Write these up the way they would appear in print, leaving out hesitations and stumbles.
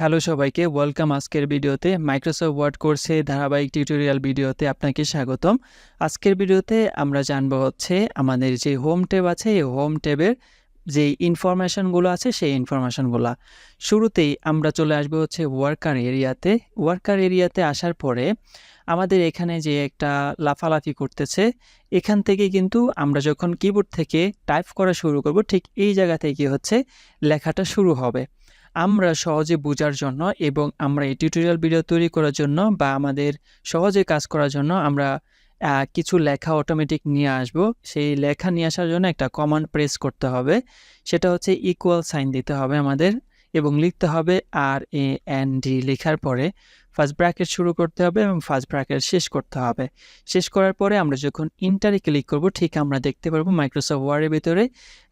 Hello সবাইকে, welcome আজকের ভিডিওতে। মাইক্রোসফট ওয়ার্ড কোর্সে ধারাবাহিক টিউটোরিয়াল ভিডিওতে আপনাকে স্বাগতম। আজকের ভিডিওতে আমরা জানবো হচ্ছে আমাদের যে হোম ট্যাব আছে, এই হোম ট্যাবের যে ইনফরমেশনগুলো আছে সেই ইনফরমেশনগুলো। শুরুতেই আমরা চলে আসবো হচ্ছে ওয়ার্কার এরিয়াতে। ওয়ার্কার এরিয়াতে আসার পরে আমাদের এখানে যে একটা লাফালাফি করতেছে, এখান থেকে কিন্তু আমরা যখন কিবোর্ড থেকে টাইপ করা শুরু করব, ঠিক এই জায়গা থেকে হচ্ছে লেখাটা শুরু হবে। আমরা সহজে বোঝার জন্য এবং আমরা এই টিউটোরিয়াল ভিডিও তৈরি করার জন্য বা আমাদের সহজে কাজ করার জন্য আমরা কিছু লেখা অটোমেটিক নিয়ে আসব। সেই লেখা নিয়ে আসার জন্য একটা কমান্ড প্রেস করতে হবে। সেটা হচ্ছে ইকুয়াল সাইন দিতে হবে আমাদের এবং লিখতে হবে RAND। লেখার পরে ফার্স্ট ব্র্যাকেট শুরু করতে হবে এবং ফার্স্ট ব্র্যাকেট শেষ করতে হবে। শেষ করার পরে আমরা যখন ইন্টারে ক্লিক করব, ঠিক আমরা দেখতে পারবো মাইক্রোসফট ওয়ার্ডের ভিতরে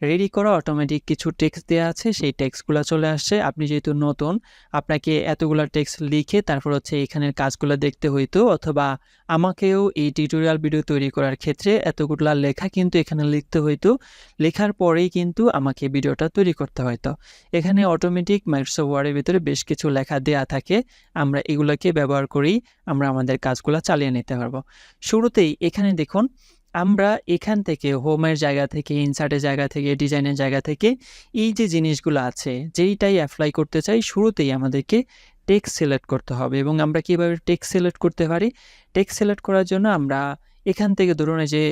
রেডি করা অটোমেটিক কিছু টেক্সট দেওয়া আছে। সেই টেক্সটগুলো চলে আসছে। আপনি যেহেতু নতুন, আপনাকে এতগুলো টেক্সট লিখে তারপর হচ্ছে এখানের কাজগুলো দেখতে হইতো, অথবা আমাকেও এই টিউটোরিয়াল ভিডিও তৈরি করার ক্ষেত্রে এতগুলো লেখা কিন্তু এখানে লিখতে হইতো। লেখার পরেই কিন্তু আমাকে ভিডিওটা তৈরি করতে হইতো। এখানে অটোমেটিক মাইক্রোসফট ওয়ার্ডের ভিতরে বেশ কিছু লেখা দেয়া থাকে। আমরা এগুলোকে ব্যবহার করেই আমরা আমাদের কাজগুলো চালিয়ে নিতে পারবো। শুরুতেই এখানে দেখুন, আমরা এখান থেকে হোমের জায়গা থেকে, ইনসার্টের জায়গা থেকে, ডিজাইনের জায়গা থেকে এই যে জিনিসগুলো আছে, যেইটাই অ্যাপ্লাই করতে চাই, শুরুতেই আমাদেরকে টেক্সট সিলেক্ট করতে হবে। এবং আমরা কীভাবে টেক্সট সিলেক্ট করতে পারি? টেক্সট সিলেক্ট করার জন্য আমরা এখান থেকে ধরুন যে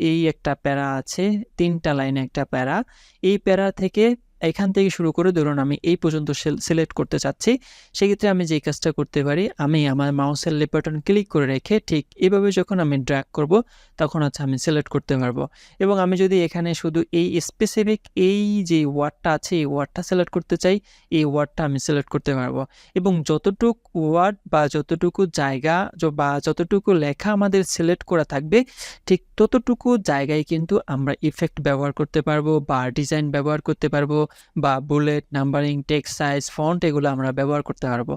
এই একটা প্যারা আছে, 3টা লাইনে একটা প্যারা। এই প্যারা থেকে এখান থেকে শুরু করে ধরুন আমি এই পর্যন্ত সিলেক্ট করতে চাচ্ছি। সেক্ষেত্রে আমি যে কাজটা করতে পারি, আমি আমার মাউসের লেফট বাটন ক্লিক করে রেখে ঠিক এভাবে যখন আমি ড্র্যাগ করব, তখন হচ্ছে আমি সিলেক্ট করতে পারবো। এবং আমি যদি এখানে শুধু এই স্পেসিফিক এই যে ওয়ার্ডটা আছে, এই ওয়ার্ডটা সিলেক্ট করতে চাই, এই ওয়ার্ডটা আমি সিলেক্ট করতে পারবো। এবং যতটুকু ওয়ার্ড বা যতটুকু জায়গা বা যতটুকু লেখা আমাদের সিলেক্ট করা থাকবে, ঠিক ততটুকু জায়গায় কিন্তু আমরা ইফেক্ট ব্যবহার করতে পারবো বা ডিজাইন ব্যবহার করতে পারবো বা bullet, numbering, text size, font এগুলো আমরা ব্যবহার করতে পারবো।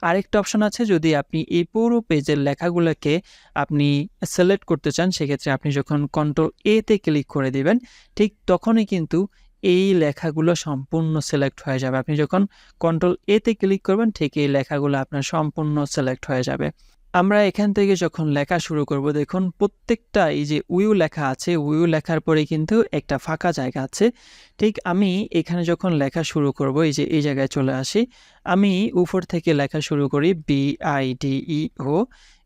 আরেকটা অপশন আছে, যদি আপনি এই পুরো পেজের লেখাগুলোকে আপনি সিলেক্ট করতে চান, সেক্ষেত্রে আপনি যখন Ctrl+A তে ক্লিক করে দিবেন, ঠিক তখনই কিন্তু এই লেখাগুলো সম্পূর্ণ সিলেক্ট হয়ে যাবে। আপনি যখন Ctrl+A তে ক্লিক করবেন, ঠিক এই লেখাগুলো আপনার সম্পূর্ণ সিলেক্ট হয়ে যাবে। আমরা এখান থেকে যখন লেখা শুরু করব, দেখুন প্রত্যেকটা এই যে উইউ লেখা আছে, উইউ লেখার পরে কিন্তু একটা ফাঁকা জায়গা আছে। ঠিক আমি এখানে যখন লেখা শুরু করব, এই যে এই জায়গায় চলে আসি, আমি উপর থেকে লেখা শুরু করি BIDEO।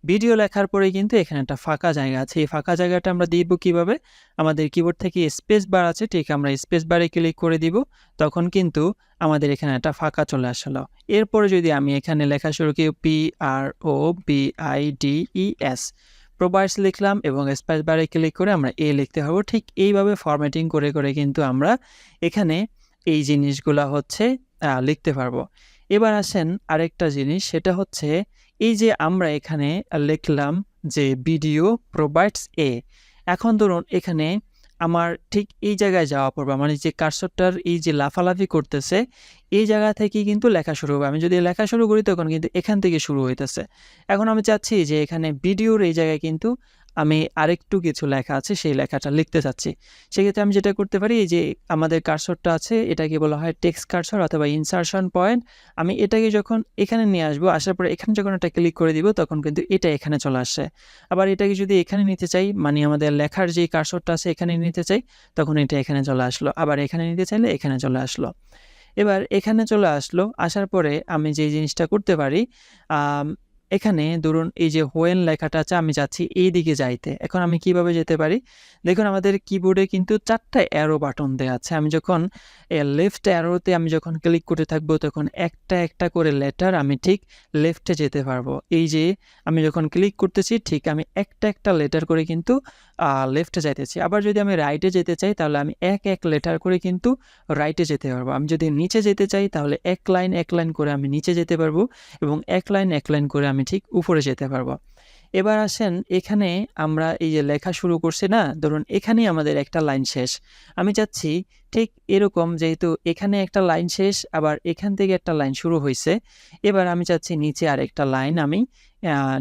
ভিডিও লেখার পরে কিন্তু এখানে একটা ফাঁকা জায়গা আছে। এই ফাঁকা জায়গাটা আমরা দিব কিভাবে? আমাদের কিবোর্ড থেকে স্পেস বার আছে, ঠিক আমরা স্পেস বারে ক্লিক করে দিব, তখন কিন্তু আমাদের এখানে একটা ফাঁকা চলে আসলো। এরপরে যদি আমি এখানে লেখা শুরু করি PROBIDES, প্রোভাইডস লিখলাম এবং স্পেস বারে ক্লিক করে আমরা লিখতে হবে। ঠিক এইভাবে ফরম্যাটিং করে করে কিন্তু আমরা এখানে এই জিনিসগুলা হচ্ছে লিখতে পারবো। এবার আসেন আরেকটা জিনিস, সেটা হচ্ছে এই যে আমরা এখানে লিখলাম যে ভিডিও প্রোভাইডস এখন ধরুন এখানে আমার ঠিক এই জায়গায় যাওয়া পড়বে, মানে যে কার্সরটার এই যে লাফালাফি করতেছে, এই জায়গা থেকে কিন্তু লেখা শুরু হবে। আমি যদি লেখা শুরু করি, তখন কিন্তু এখান থেকে শুরু হইতেছে। এখন আমি চাচ্ছি যে এখানে ভিডিওর এই জায়গায় কিন্তু আমি আরেকটু কিছু লেখা আছে, সেই লেখাটা লিখতে চাচ্ছি। সেক্ষেত্রে আমি যেটা করতে পারি, এই যে আমাদের কার্সরটা আছে, এটাকে বলা হয় টেক্সট কার্সর অথবা ইনসারশন পয়েন্ট। আমি এটাকে যখন এখানে নিয়ে আসবো, আসার পরে এখানে যখন একটা ক্লিক করে দিব, তখন কিন্তু এটা এখানে চলে আসছে। আবার এটাকে যদি এখানে নিতে চাই, মানে আমাদের লেখার যে কার্সরটা আছে এখানে নিতে চাই, তখন এটা এখানে চলে আসলো। আবার এখানে নিতে চাইলে এখানে চলে আসলো। এবার এখানে চলে আসলো, আসার পরে আমি যে জিনিসটা করতে পারি, এখানে ধরুন এই যে হোয়েন লেখাটা আছে, আমি যাচ্ছি এই দিকে যাইতে। এখন আমি কিভাবে যেতে পারি? দেখুন আমাদের কিবোর্ডে কিন্তু 4টা অ্যারো বাটন দেওয়া আছে। আমি যখন লেফট অ্যারোতে আমি যখন ক্লিক করতে থাকবো, তখন একটা একটা করে লেটার আমি ঠিক লেফটে যেতে পারবো। এই যে আমি যখন ক্লিক করতেছি, ঠিক আমি একটা একটা লেটার করে কিন্তু লেফটে যাইতেছি। আবার যদি আমি রাইটে যেতে চাই, তাহলে আমি এক এক লেটার করে কিন্তু রাইটে যেতে পারবো। আমি যদি নিচে যেতে চাই, তাহলে এক লাইন এক লাইন করে আমি নিচে যেতে পারবো এবং এক লাইন এক লাইন করে আমি ঠিক উপরে যেতে পারবো। এবার আসেন এখানে আমরা এই যে লেখা শুরু করছি না, ধরুন এখানেই আমাদের একটা লাইন শেষ। আমি চাচ্ছি ঠিক এরকম, যেহেতু এখানে একটা লাইন শেষ, আবার এখান থেকে একটা লাইন শুরু হয়েছে, এবার আমি চাচ্ছি নিচে আরেকটা লাইন আমি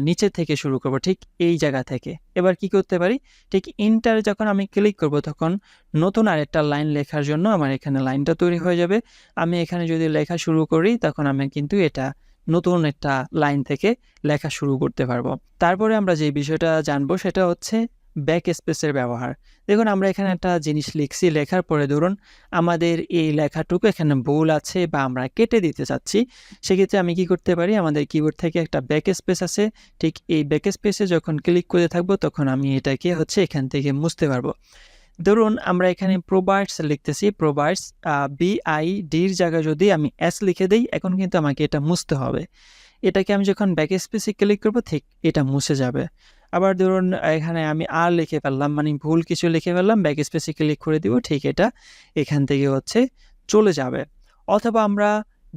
নিচে থেকে শুরু করব, ঠিক এই জায়গা থেকে। এবার কি করতে পারি, ঠিক ইন্টারে যখন আমি ক্লিক করব তখন নতুন আরেকটা লাইন লেখার জন্য আমার এখানে লাইনটা তৈরি হয়ে যাবে। আমি এখানে যদি লেখা শুরু করি তখন আমি কিন্তু এটা নতুন একটা লাইন থেকে লেখা শুরু করতে পারবো। তারপরে আমরা যে বিষয়টা জানবো সেটা হচ্ছে ব্যাক স্পেসের ব্যবহার। দেখুন আমরা এখানে একটা জিনিস লিখছি, লেখার পরে ধরুন আমাদের এই লেখাটুকু এখানে ভুল আছে বা আমরা কেটে দিতে চাচ্ছি, সেক্ষেত্রে আমি কি করতে পারি, আমাদের কিবোর্ড থেকে একটা ব্যাক স্পেস আছে, ঠিক এই ব্যাক স্পেসে যখন ক্লিক করে থাকবো তখন আমি এটাকে হচ্ছে এখান থেকে মুছতে পারবো। ধরুন আমরা এখানে প্রোভাইডস লিখতেছি, প্রোভাইডস BIDর জায়গায় যদি আমি S লিখে দিই, এখন কিন্তু আমাকে এটা মুছতে হবে। এটাকে আমি যখন ব্যাক স্পেসে ক্লিক করব ঠিক এটা মুছে যাবে। আবার ধরুন এখানে আমি আর লিখে ফেললাম, মানে ভুল কিছু লিখে ফেললাম, ব্যাক স্পেসে ক্লিক করে দিব, ঠিক এটা এখান থেকে হচ্ছে চলে যাবে। অথবা আমরা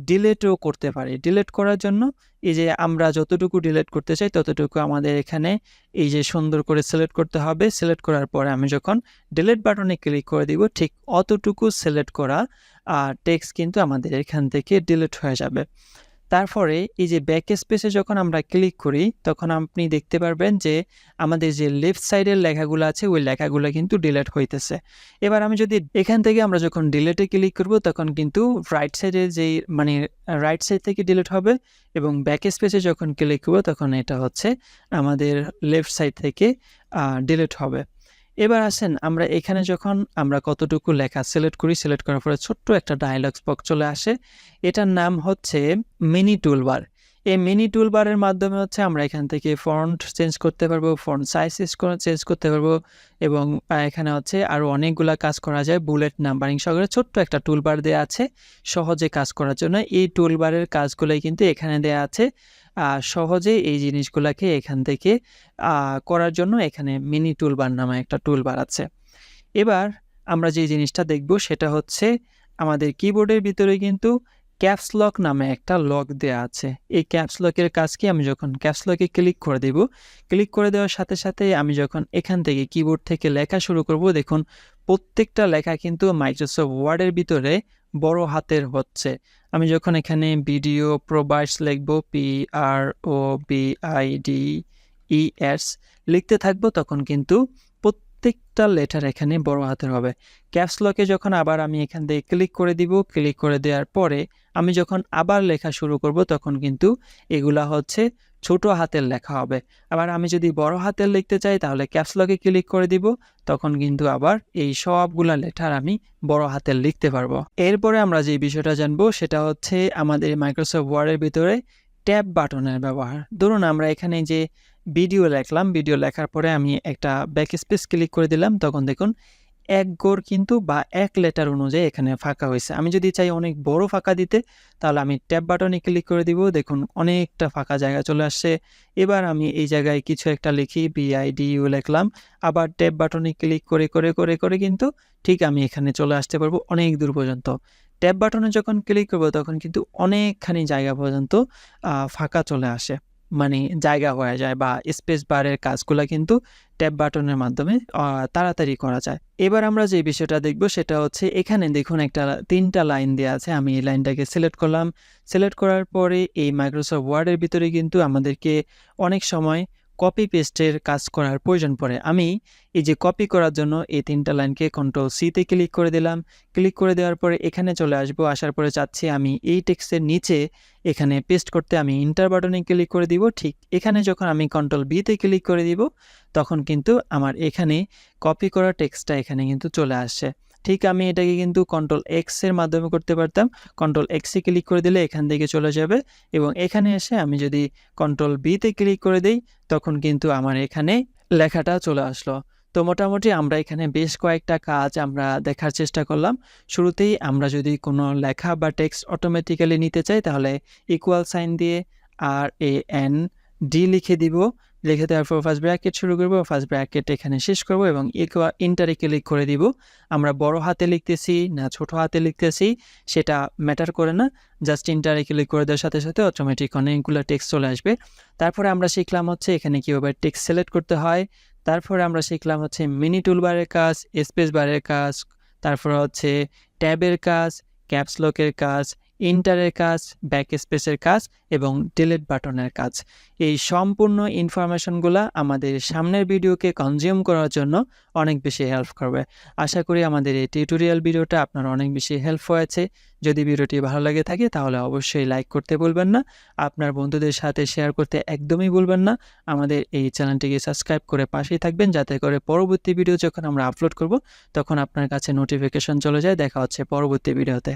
ডিলিটও করতে পারি। ডিলিট করার জন্য এই যে আমরা যতটুকু ডিলিট করতে চাই ততটুকু আমাদের এখানে এই যে সুন্দর করে সিলেক্ট করতে হবে। সিলেক্ট করার পরে আমি যখন ডিলিট বাটনে ক্লিক করে দিব, ঠিক অতটুকু সিলেক্ট করা টেক্সট কিন্তু আমাদের এখান থেকে ডিলিট হয়ে যাবে। তারপরে এই যে ব্যাক স্পেসে যখন আমরা ক্লিক করি তখন আপনি দেখতে পারবেন যে আমাদের যে লেফট সাইডের লেখাগুলো আছে ওই লেখাগুলো কিন্তু ডিলিট হইতেছে। এবার আমি যদি এখান থেকে আমরা যখন ডিলিটে ক্লিক করব তখন কিন্তু রাইট সাইডে যেই মানে রাইট সাইড থেকে ডিলিট হবে, এবং ব্যাক স্পেসে যখন ক্লিক করব তখন এটা হচ্ছে আমাদের লেফট সাইড থেকে ডিলিট হবে। এবার আসেন আমরা এখানে যখন আমরা কতটুকু লেখা সিলেক্ট করি, সিলেক্ট করার পরে ছোট্ট একটা ডায়ালগস বক্স চলে আসে, এটার নাম হচ্ছে মিনি টুলবার। এই মিনি টুলবারের মাধ্যমে হচ্ছে আমরা এখান থেকে ফন্ট চেঞ্জ করতে পারবো, ফন্ট সাইজ চেঞ্জ করতে পারবো, এবং এখানে হচ্ছে আরও অনেকগুলা কাজ করা যায়। বুলেট নাম্বারিং সহকারে ছোট্ট একটা টুলবার দেওয়া আছে সহজে কাজ করার জন্য। এই টুলবারের কাজগুলোই কিন্তু এখানে দেওয়া আছে, সহজে এই জিনিসগুলোকে এখান থেকে করার জন্য এখানে মিনি টুলবার নামে একটা টুলবার আছে। এবার আমরা যে জিনিসটা দেখব সেটা হচ্ছে আমাদের কিবোর্ডের ভিতরে কিন্তু ক্যাপস লক নামে একটা লক দেওয়া আছে। এই ক্যাপস লকের কাজ কি, আমি যখন ক্যাপস লকে ক্লিক করে দেব, ক্লিক করে দেওয়ার সাথে সাথে আমি যখন এখান থেকে কিবোর্ড থেকে লেখা শুরু করব, দেখুন প্রত্যেকটা লেখা কিন্তু মাইক্রোসফট ওয়ার্ডের ভিতরে বড় হাতের হচ্ছে। আমি যখন এখানে ভিডিও প্রোভাইডস লিখব, PROVIDES লিখতে থাকবো তখন কিন্তু প্রত্যেকটা লেটার এখানে বড় হাতের হবে। ক্যাপস লকে যখন আবার আমি এখান থেকে ক্লিক করে দিব, ক্লিক করে দেওয়ার পরে আমি যখন আবার লেখা শুরু করব তখন কিন্তু এগুলা হচ্ছে ছোট হাতের লেখা হবে। আবার আমি যদি বড় হাতের লিখতে চাই তাহলে ক্যাপস লকে ক্লিক করে দিব, তখন কিন্তু আবার এই সবগুলা লেটার আমি বড় হাতের লিখতে পারবো। এরপরে আমরা যে বিষয়টা জানবো সেটা হচ্ছে আমাদের মাইক্রোসফট ওয়ার্ডের ভিতরে ট্যাব বাটনের ব্যবহার। ধরুন আমরা এখানে যে ভিডিও লেখলাম, ভিডিও লেখার পরে আমি একটা ব্যাক স্পেস ক্লিক করে দিলাম, তখন দেখুন এক ঘর কিন্তু বা এক লেটার অনুযায়ী এখানে ফাঁকা হয়েছে। আমি যদি চাই অনেক বড় ফাঁকা দিতে তাহলে আমি ট্যাব বাটনে ক্লিক করে দিব, দেখুন অনেকটা ফাঁকা জায়গা চলে আসছে। এবার আমি এই জায়গায় কিছু একটা লিখি, BIDU লিখলাম, আবার ট্যাব বাটনে ক্লিক করে করে করে করে কিন্তু ঠিক আমি এখানে চলে আসতে পারবো অনেক দূর পর্যন্ত। ট্যাব বাটনে যখন ক্লিক করব তখন কিন্তু অনেকখানি জায়গা পর্যন্ত ফাঁকা চলে আসে, মানে জায়গা হয়ে যায়, বা স্পেস বারের কাজগুলো কিন্তু ট্যাব বাটনের মাধ্যমে তাড়াতাড়ি করা যায়। এবার আমরা যে বিষয়টা দেখব সেটা হচ্ছে এখানে দেখুন একটা 3টা লাইন দেওয়া আছে। আমি এই লাইনটাকে সিলেক্ট করলাম, সিলেক্ট করার পরে এই মাইক্রোসফট ওয়ার্ডের ভিতরে কিন্তু আমাদেরকে অনেক সময় কপি পেস্টের কাজ করার প্রয়োজন পড়ে। আমি এই যে কপি করার জন্য এই 3টা লাইনকে Ctrl+C-তে ক্লিক করে দিলাম। ক্লিক করে দেওয়ার পরে এখানে চলে আসবো, আসার পরে চাচ্ছি আমি এই টেক্সটের নিচে এখানে পেস্ট করতে, আমি ইন্টার বাটনে ক্লিক করে দিব। ঠিক এখানে যখন আমি Ctrl+V-তে ক্লিক করে দিব তখন কিন্তু আমার এখানে কপি করা টেক্সটটা এখানে কিন্তু চলে আসছে। ঠিক আমি এটাকে কিন্তু Ctrl+X এর মাধ্যমে করতে পারতাম। Ctrl+X-এ ক্লিক করে দিলে এখান থেকে চলে যাবে, এবং এখানে এসে আমি যদি Ctrl+V-তে ক্লিক করে দিই তখন কিন্তু আমার এখানে লেখাটা চলে আসলো। তো মোটামুটি আমরা এখানে বেশ কয়েকটা কাজ আমরা দেখার চেষ্টা করলাম। শুরুতেই আমরা যদি কোনো লেখা বা টেক্সট অটোমেটিক্যালি নিতে চাই তাহলে ইকুয়াল সাইন দিয়ে RAND লিখে দিব, লিখে দেওয়ার পর ফার্স্ট ব্র্যাকেট শুরু করব, ফার্স্ট ব্র্যাকেট এখানে শেষ করব এবং ইন্টারে ক্লিক করে দিব। আমরা বড় হাতে লিখতেছি না ছোট হাতে লিখতেছি সেটা ম্যাটার করে না, জাস্ট ইন্টারে ক্লিক করে দেওয়ার সাথে সাথে অটোমেটিক অনেকগুলো টেক্সট চলে আসবে। তারপরে আমরা শিখলাম হচ্ছে এখানে কীভাবে টেক্সট সিলেক্ট করতে হয়। তারপরে আমরা শিখলাম হচ্ছে মিনি টুলবারের কাজ, স্পেস বারের কাজ, তারপর হচ্ছে ট্যাবের কাজ, ক্যাপস লকের কাজ, ইন্টারের কাজ, ব্যাক স্পেসের কাজ এবং ডিলিট বাটনের কাজ। এই সম্পূর্ণ ইনফরমেশনগুলো আমাদের সামনের ভিডিওকে কনজিউম করার জন্য অনেক বেশি হেল্প করবে। আশা করি আমাদের এই টিউটোরিয়াল ভিডিওটা আপনার অনেক বেশি হেল্প হয়েছে। যদি ভিডিওটি ভালো লাগে থাকে তাহলে অবশ্যই লাইক করতে ভুলবেন না, আপনার বন্ধুদের সাথে শেয়ার করতে একদমই ভুলবেন না। আমাদের এই চ্যানেলটিকে সাবস্ক্রাইব করে পাশেই থাকবেন, যাতে করে পরবর্তী ভিডিও যখন আমরা আপলোড করব তখন আপনার কাছে নোটিফিকেশন চলে যায়। দেখা হচ্ছে পরবর্তী ভিডিওতে।